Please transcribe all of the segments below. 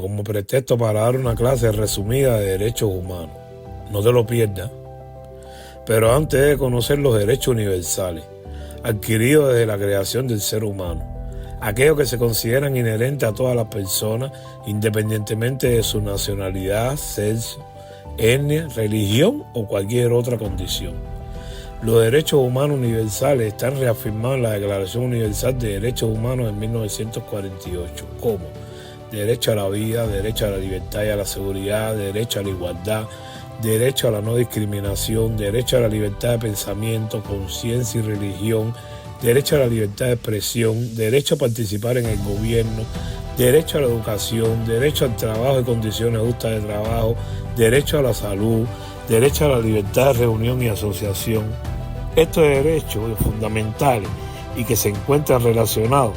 como pretexto para dar una clase resumida de derechos humanos. No te lo pierdas. Pero antes de conocer los derechos universales, adquiridos desde la creación del ser humano, aquellos que se consideran inherentes a todas las personas, independientemente de su nacionalidad, sexo, etnia, religión o cualquier otra condición. Los derechos humanos universales están reafirmados en la Declaración Universal de Derechos Humanos de 1948, como derecho a la vida, derecho a la libertad y a la seguridad, derecho a la igualdad, derecho a la no discriminación, derecho a la libertad de pensamiento, conciencia y religión, derecho a la libertad de expresión, derecho a participar en el gobierno, derecho a la educación, derecho al trabajo y condiciones justas de trabajo, derecho a la salud, derecho a la libertad de reunión y asociación. Estos derechos fundamentales y que se encuentran relacionados,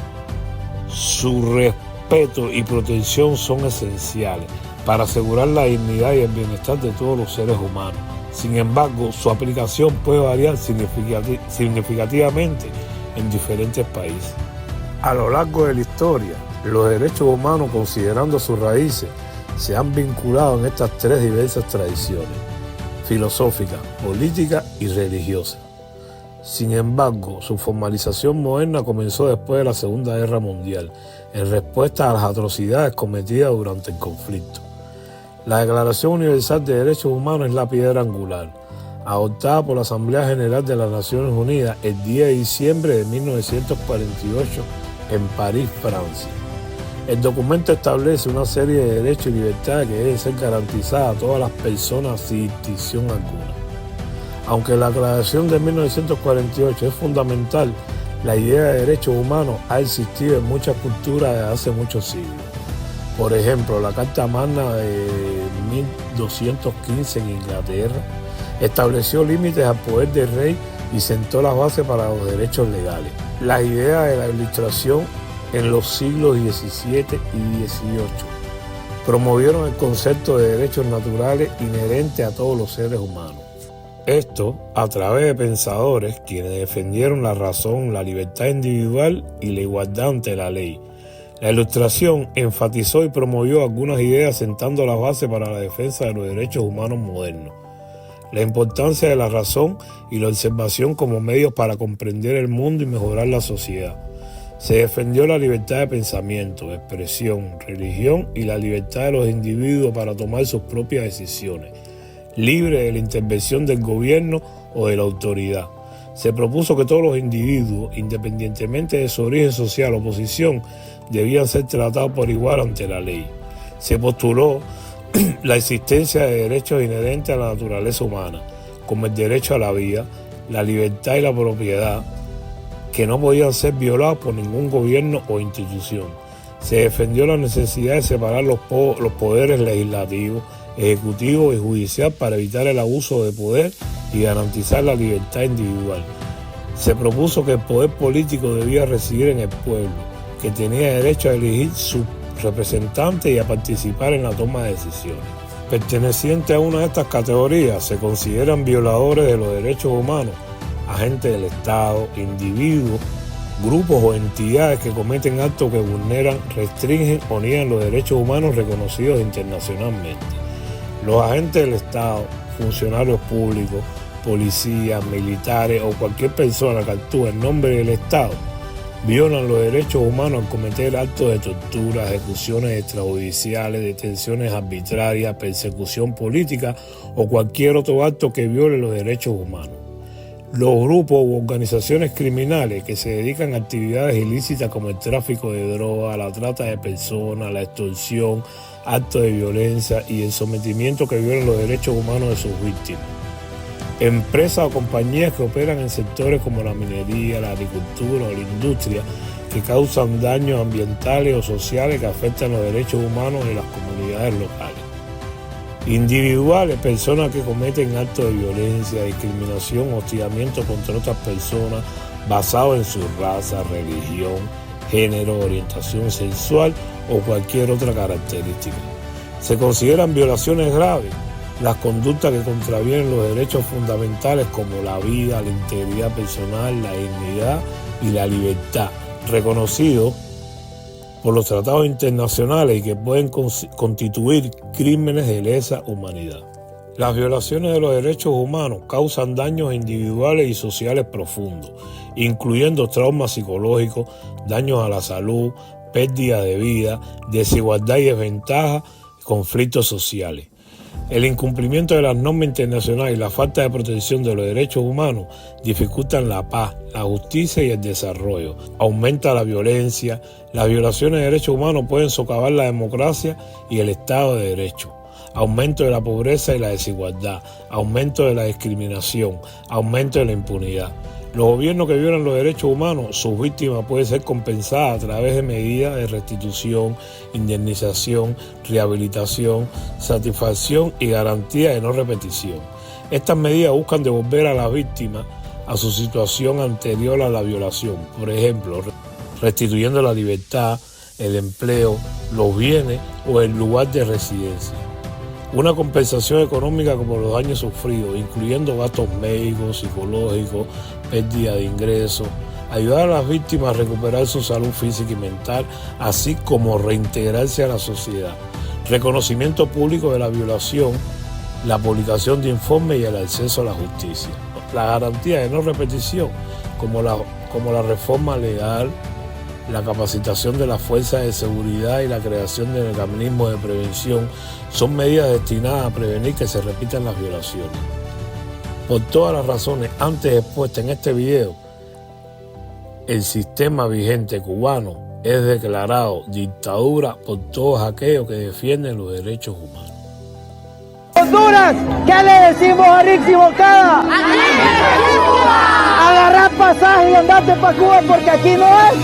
su respeto y protección son esenciales para asegurar la dignidad y el bienestar de todos los seres humanos. Sin embargo, su aplicación puede variar significativamente en diferentes países. A lo largo de la historia, los derechos humanos, considerando sus raíces, se han vinculado en estas tres diversas tradiciones: filosófica, política y religiosa. Sin embargo, su formalización moderna comenzó después de la Segunda Guerra Mundial, en respuesta a las atrocidades cometidas durante el conflicto. La Declaración Universal de Derechos Humanos es la piedra angular, adoptada por la Asamblea General de las Naciones Unidas el 10 de diciembre de 1948 en París, Francia. El documento establece una serie de derechos y libertades que deben ser garantizadas a todas las personas sin distinción alguna. Aunque la Declaración de 1948 es fundamental, la idea de derechos humanos ha existido en muchas culturas desde hace muchos siglos. Por ejemplo, la Carta Magna de 1215 en Inglaterra estableció límites al poder del rey y sentó las bases para los derechos legales. Las ideas de la Ilustración en los siglos XVII y XVIII promovieron el concepto de derechos naturales inherentes a todos los seres humanos. Esto a través de pensadores quienes defendieron la razón, la libertad individual y la igualdad ante la ley. La Ilustración enfatizó y promovió algunas ideas sentando las bases para la defensa de los derechos humanos modernos. La importancia de la razón y la observación como medios para comprender el mundo y mejorar la sociedad. Se defendió la libertad de pensamiento, de expresión, religión y la libertad de los individuos para tomar sus propias decisiones, libre de la intervención del gobierno o de la autoridad. Se propuso que todos los individuos, independientemente de su origen social o posición, debían ser tratados por igual ante la ley. Se postuló la existencia de derechos inherentes a la naturaleza humana, como el derecho a la vida, la libertad y la propiedad, que no podían ser violados por ningún gobierno o institución. Se defendió la necesidad de separar los poderes legislativos, ejecutivo y judicial para evitar el abuso de poder y garantizar la libertad individual. Se propuso que el poder político debía residir en el pueblo, que tenía derecho a elegir sus representantes y a participar en la toma de decisiones. Pertenecientes a una de estas categorías se consideran violadores de los derechos humanos agentes del Estado, individuos, grupos o entidades que cometen actos que vulneran, restringen o niegan los derechos humanos reconocidos internacionalmente. Los agentes del Estado, funcionarios públicos, policías, militares o cualquier persona que actúe en nombre del Estado violan los derechos humanos al cometer actos de tortura, ejecuciones extrajudiciales, detenciones arbitrarias, persecución política o cualquier otro acto que viole los derechos humanos. Los grupos u organizaciones criminales que se dedican a actividades ilícitas como el tráfico de drogas, la trata de personas, la extorsión, actos de violencia y el sometimiento que violan los derechos humanos de sus víctimas. Empresas o compañías que operan en sectores como la minería, la agricultura o la industria que causan daños ambientales o sociales que afectan los derechos humanos de las comunidades locales. Individuales, personas que cometen actos de violencia, discriminación o hostigamiento contra otras personas basados en su raza, religión, género, orientación sexual o cualquier otra característica. Se consideran violaciones graves las conductas que contravienen los derechos fundamentales como la vida, la integridad personal, la dignidad y la libertad, reconocidos por los tratados internacionales y que pueden constituir crímenes de lesa humanidad. Las violaciones de los derechos humanos causan daños individuales y sociales profundos, incluyendo traumas psicológicos, daños a la salud, pérdida de vida, desigualdad y desventaja, conflictos sociales. El incumplimiento de las normas internacionales y la falta de protección de los derechos humanos dificultan la paz, la justicia y el desarrollo. Aumenta la violencia. Las violaciones de derechos humanos pueden socavar la democracia y el Estado de Derecho. Aumento de la pobreza y la desigualdad, aumento de la discriminación, aumento de la impunidad. Los gobiernos que violan los derechos humanos, sus víctimas pueden ser compensadas a través de medidas de restitución, indemnización, rehabilitación, satisfacción y garantía de no repetición. Estas medidas buscan devolver a las víctimas a su situación anterior a la violación, por ejemplo, restituyendo la libertad, el empleo, los bienes o el lugar de residencia. Una compensación económica por los daños sufridos, incluyendo gastos médicos, psicológicos, pérdida de ingresos, ayudar a las víctimas a recuperar su salud física y mental, así como reintegrarse a la sociedad, reconocimiento público de la violación, la publicación de informes y el acceso a la justicia. La garantía de no repetición, como la reforma legal, la capacitación de las fuerzas de seguridad y la creación de mecanismos de prevención son medidas destinadas a prevenir que se repitan las violaciones. Por todas las razones antes expuestas en este video, el sistema vigente cubano es declarado dictadura por todos aquellos que defienden los derechos humanos. Honduras, ¿qué le decimos a Rixi Bocada? Agarrar pasaje y andarte para Cuba porque aquí no es.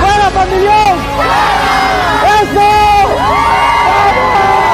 ¡Fuera, familión!